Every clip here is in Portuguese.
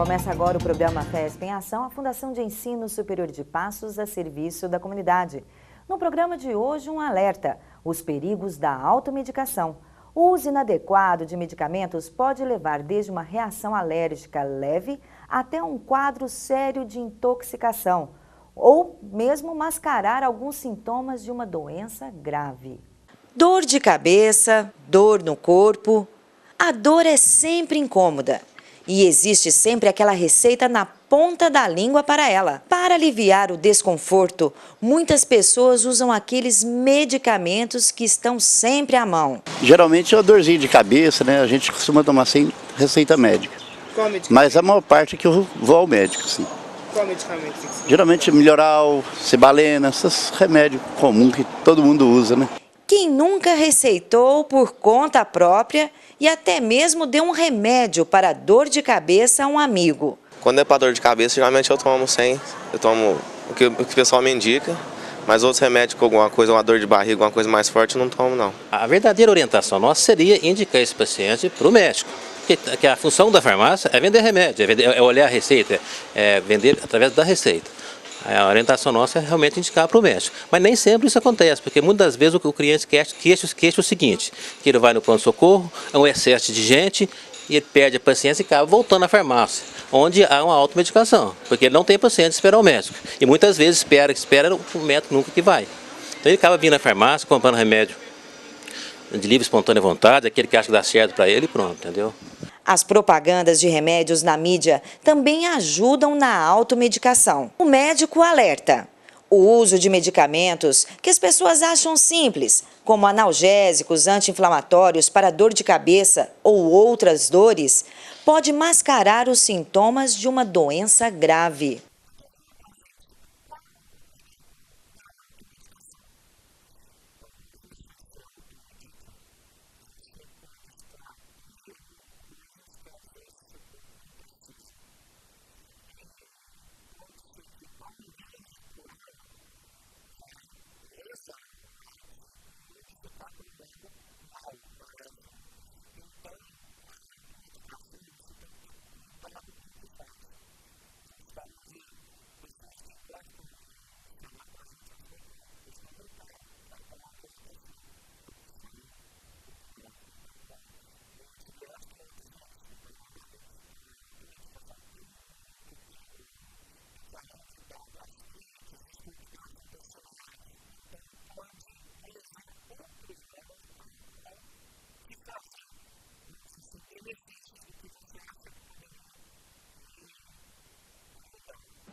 Começa agora o programa FESP em Ação, a Fundação de Ensino Superior de Passos a serviço da comunidade. No programa de hoje, um alerta: os perigos da automedicação. O uso inadequado de medicamentos pode levar desde uma reação alérgica leve até um quadro sério de intoxicação, ou mesmo mascarar alguns sintomas de uma doença grave. Dor de cabeça, dor no corpo. A dor é sempre incômoda. E existe sempre aquela receita na ponta da língua para ela. Para aliviar o desconforto, muitas pessoas usam aqueles medicamentos que estão sempre à mão. Geralmente é uma dorzinha de cabeça, né? A gente costuma tomar sem receita médica. Qual medicamento? Mas a maior parte é que eu vou ao médico, sim. Qual medicamento? Geralmente Melhoral, Cibalena, esses remédios comuns que todo mundo usa, né? Quem nunca receitou por conta própria e até mesmo deu um remédio para dor de cabeça a um amigo? Quando é para dor de cabeça, geralmente eu tomo eu tomo o que o pessoal me indica, mas outros remédios com alguma coisa, uma dor de barriga, alguma coisa mais forte, eu não tomo não. A verdadeira orientação nossa seria indicar esse paciente para o médico, porque a função da farmácia é vender remédio, é olhar a receita, é vender através da receita. A orientação nossa é realmente indicar para o médico. Mas nem sempre isso acontece, porque muitas das vezes o cliente queixa o seguinte, que ele vai no pronto-socorro, é um excesso de gente, e ele perde a paciência e acaba voltando à farmácia, onde há uma automedicação, porque ele não tem paciente esperar o médico. E muitas vezes espera o médico nunca que vai. Então ele acaba vindo à farmácia, comprando remédio de livre e espontânea vontade, aquele que acha que dá certo para ele e pronto, entendeu? As propagandas de remédios na mídia também ajudam na automedicação. O médico alerta: o uso de medicamentos que as pessoas acham simples, como analgésicos, anti-inflamatórios para dor de cabeça ou outras dores, pode mascarar os sintomas de uma doença grave.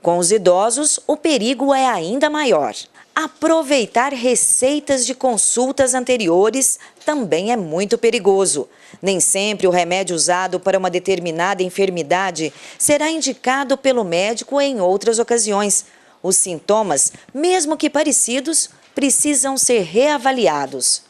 Com os idosos, o perigo é ainda maior. Aproveitar receitas de consultas anteriores também é muito perigoso. Nem sempre o remédio usado para uma determinada enfermidade será indicado pelo médico em outras ocasiões. Os sintomas, mesmo que parecidos, precisam ser reavaliados.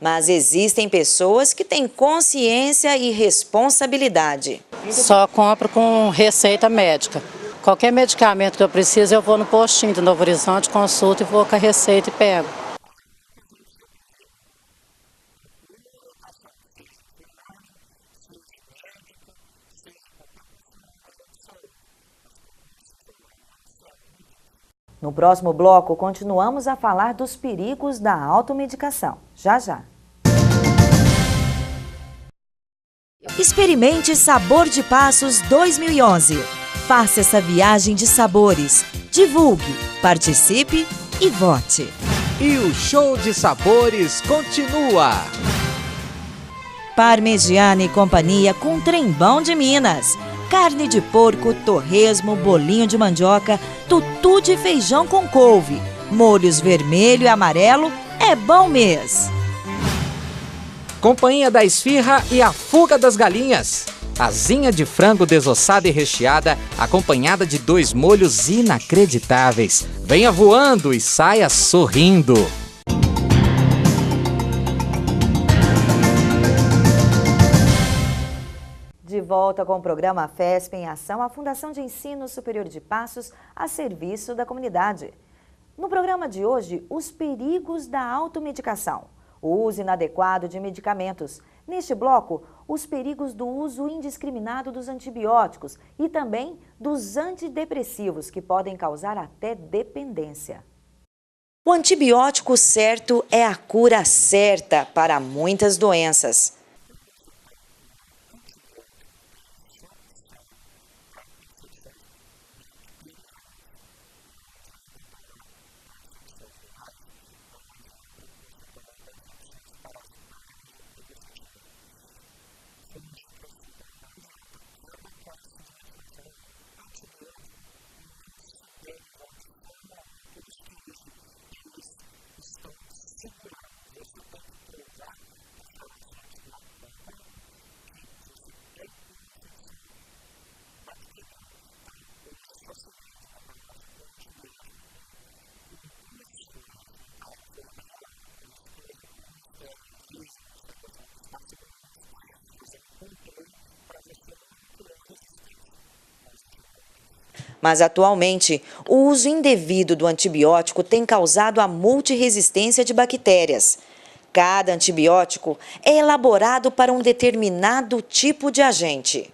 Mas existem pessoas que têm consciência e responsabilidade. Só compro com receita médica. Qualquer medicamento que eu preciso, eu vou no postinho do Novo Horizonte, consulto e vou com a receita e pego. No próximo bloco, continuamos a falar dos perigos da automedicação. Já, já. Experimente Sabor de Passos 2011. Faça essa viagem de sabores. Divulgue, participe e vote. E o show de sabores continua. Parmegiana e Companhia com Trembão de Minas. carne de porco, torresmo, bolinho de mandioca, tutu de feijão com couve, molhos vermelho e amarelo, é bom mesmo. Companhia da esfirra e a fuga das galinhas. Asinha de frango desossada e recheada, acompanhada de 2 molhos inacreditáveis. Venha voando e saia sorrindo. De volta com o programa FESP em Ação, a Fundação de Ensino Superior de Passos a serviço da comunidade. No programa de hoje, os perigos da automedicação, o uso inadequado de medicamentos. Neste bloco, os perigos do uso indiscriminado dos antibióticos e também dos antidepressivos, que podem causar até dependência. O antibiótico certo é a cura certa para muitas doenças. Mas atualmente, o uso indevido do antibiótico tem causado a multirresistência de bactérias. Cada antibiótico é elaborado para um determinado tipo de agente.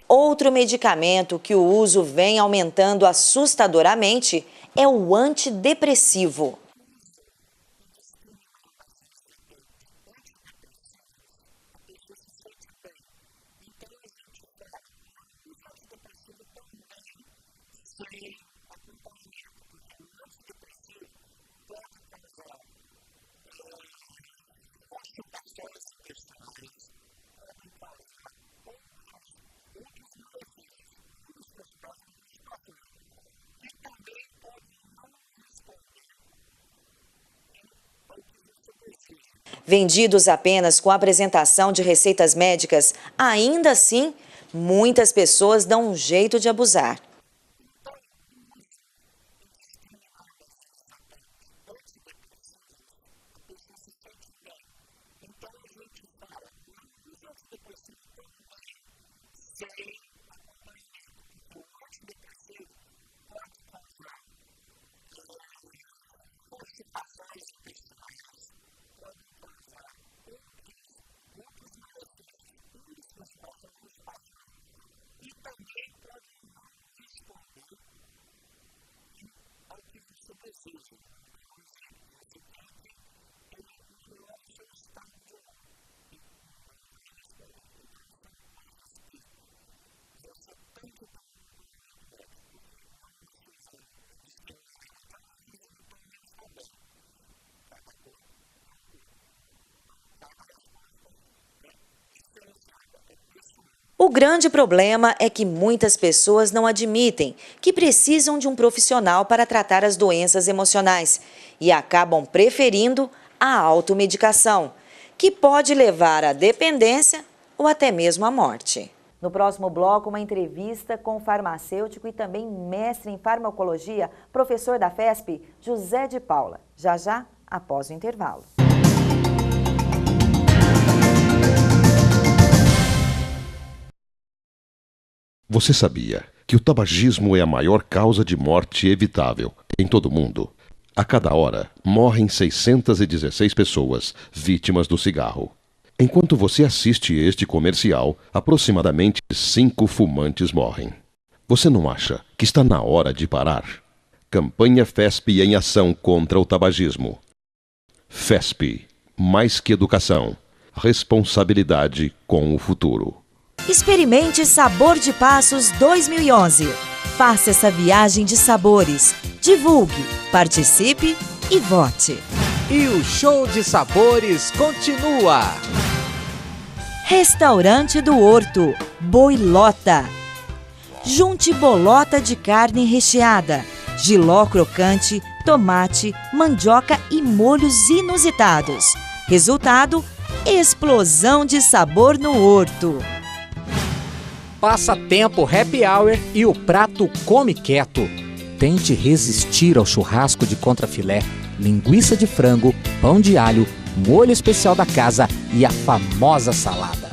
Outro medicamento que o uso vem aumentando assustadoramente é o antidepressivo. Vendidos apenas com a apresentação de receitas médicas, ainda assim, muitas pessoas dão um jeito de abusar. O grande problema é que muitas pessoas não admitem que precisam de um profissional para tratar as doenças emocionais e acabam preferindo a automedicação, que pode levar à dependência ou até mesmo à morte. No próximo bloco, uma entrevista com o farmacêutico e também mestre em farmacologia, professor da FESP, José de Paula. Já já após o intervalo. Você sabia que o tabagismo é a maior causa de morte evitável em todo o mundo? A cada hora, morrem 616 pessoas vítimas do cigarro. Enquanto você assiste este comercial, aproximadamente 5 fumantes morrem. Você não acha que está na hora de parar? Campanha FESP em ação contra o tabagismo. FESP, mais que educação, responsabilidade com o futuro. Experimente Sabor de Passos 2011. Faça essa viagem de sabores. Divulgue, participe e vote. E o show de sabores continua. Restaurante do Horto, Boilota. Junte bolota de carne recheada, jiló crocante, tomate, mandioca e molhos inusitados. Resultado, explosão de sabor no Horto. Passatempo Happy Hour e o prato Come Quieto. Tente resistir ao churrasco de contrafilé, linguiça de frango, pão de alho, molho especial da casa e a famosa salada.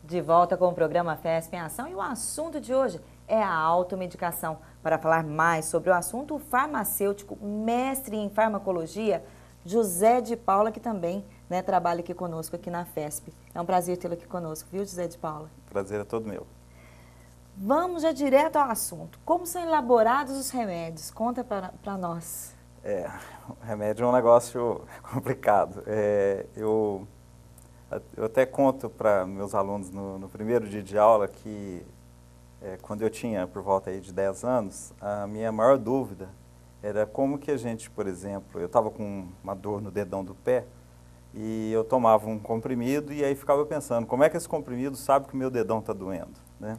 De volta com o programa FESP em Ação e o assunto de hoje é a automedicação. Para falar mais sobre o assunto, o farmacêutico, mestre em farmacologia, José de Paula, que também trabalha aqui conosco aqui na FESP. É um prazer tê-lo aqui conosco, viu, José de Paula? Prazer é todo meu. Vamos já direto ao assunto. Como são elaborados os remédios? Conta para nós. O remédio é um negócio complicado. Eu até conto para meus alunos no primeiro dia de aula que quando eu tinha por volta aí de 10 anos, a minha maior dúvida era como que a gente, por exemplo, eu estava com uma dor no dedão do pé e eu tomava um comprimido e aí ficava pensando, como é que esse comprimido sabe que o meu dedão está doendo, né?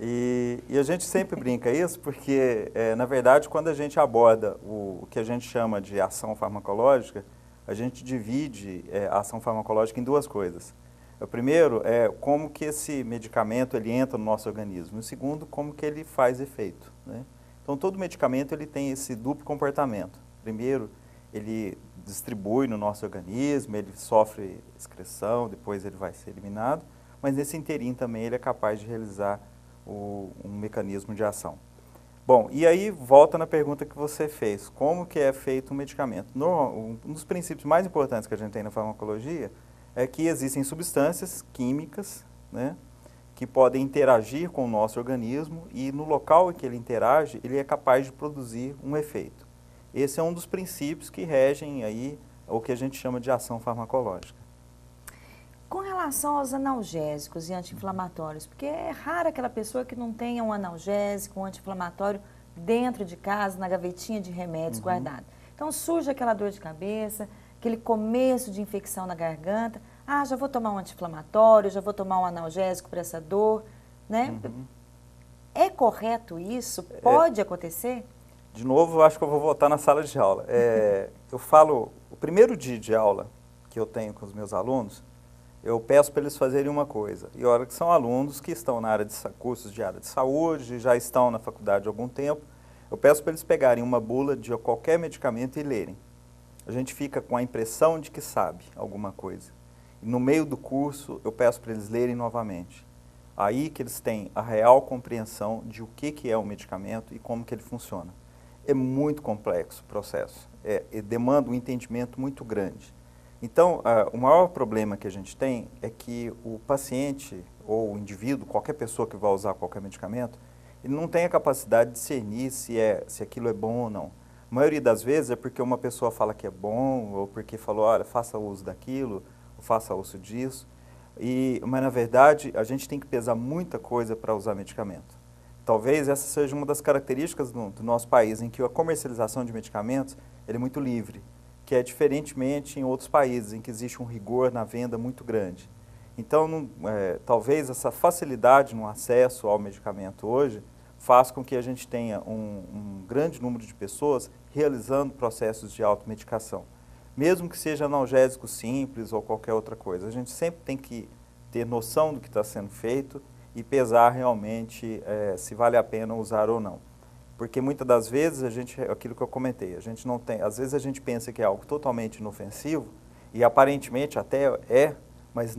E a gente sempre brinca isso porque, na verdade, quando a gente aborda o que a gente chama de ação farmacológica, a gente divide a ação farmacológica em duas coisas. O primeiro é como que esse medicamento ele entra no nosso organismo. E o segundo, como que ele faz efeito, né? Então, todo medicamento ele tem esse duplo comportamento. Primeiro, ele distribui no nosso organismo, ele sofre excreção, depois ele vai ser eliminado, mas nesse inteirinho também ele é capaz de realizar um mecanismo de ação. Bom, e aí volta na pergunta que você fez, como que é feito um medicamento? Um dos princípios mais importantes que a gente tem na farmacologia é que existem substâncias químicas, né, que podem interagir com o nosso organismo e no local em que ele interage, ele é capaz de produzir um efeito. Esse é um dos princípios que regem aí o que a gente chama de ação farmacológica. Com relação aos analgésicos e anti-inflamatórios, porque é rara aquela pessoa que não tenha um analgésico, um anti-inflamatório dentro de casa, na gavetinha de remédios guardado. Então surge aquela dor de cabeça, aquele começo de infecção na garganta, já vou tomar um anti-inflamatório, já vou tomar um analgésico para essa dor, né? É correto isso? Pode acontecer? De novo, eu acho que eu vou voltar na sala de aula. Eu falo, o primeiro dia de aula que eu tenho com os meus alunos, eu peço para eles fazerem uma coisa. E olha que são alunos que estão na área de cursos de área de saúde, já estão na faculdade há algum tempo, eu peço para eles pegarem uma bula de qualquer medicamento e lerem. A gente fica com a impressão de que sabe alguma coisa. E no meio do curso, eu peço para eles lerem novamente. Aí que eles têm a real compreensão de o que é o medicamento e como que ele funciona. É muito complexo o processo, demanda um entendimento muito grande. Então, o maior problema que a gente tem é que o paciente ou o indivíduo, qualquer pessoa que vai usar qualquer medicamento, ele não tem a capacidade de discernir se aquilo é bom ou não. A maioria das vezes é porque uma pessoa fala que é bom, ou porque falou, olha, faça uso daquilo, ou faça uso disso. Mas, na verdade, a gente tem que pesar muita coisa para usar medicamento. Talvez essa seja uma das características do nosso país, em que a comercialização de medicamentos é muito livre, que é diferentemente em outros países, em que existe um rigor na venda muito grande. Então, talvez essa facilidade no acesso ao medicamento hoje faz com que a gente tenha um grande número de pessoas realizando processos de automedicação. Mesmo que seja analgésico simples ou qualquer outra coisa. A gente sempre tem que ter noção do que está sendo feito e pesar realmente se vale a pena usar ou não. Porque muitas das vezes, aquilo que eu comentei, às vezes a gente pensa que é algo totalmente inofensivo, e aparentemente até mas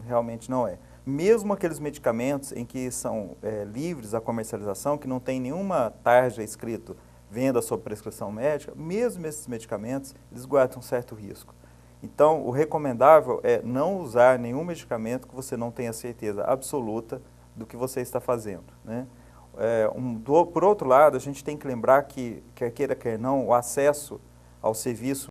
realmente não é. Mesmo aqueles medicamentos em que são livres à comercialização, que não tem nenhuma tarja escrito venda sob prescrição médica, mesmo esses medicamentos, eles guardam um certo risco. Então, o recomendável é não usar nenhum medicamento que você não tenha certeza absoluta do que você está fazendo, né? Por outro lado, a gente tem que lembrar que, quer queira, quer não, o acesso ao serviço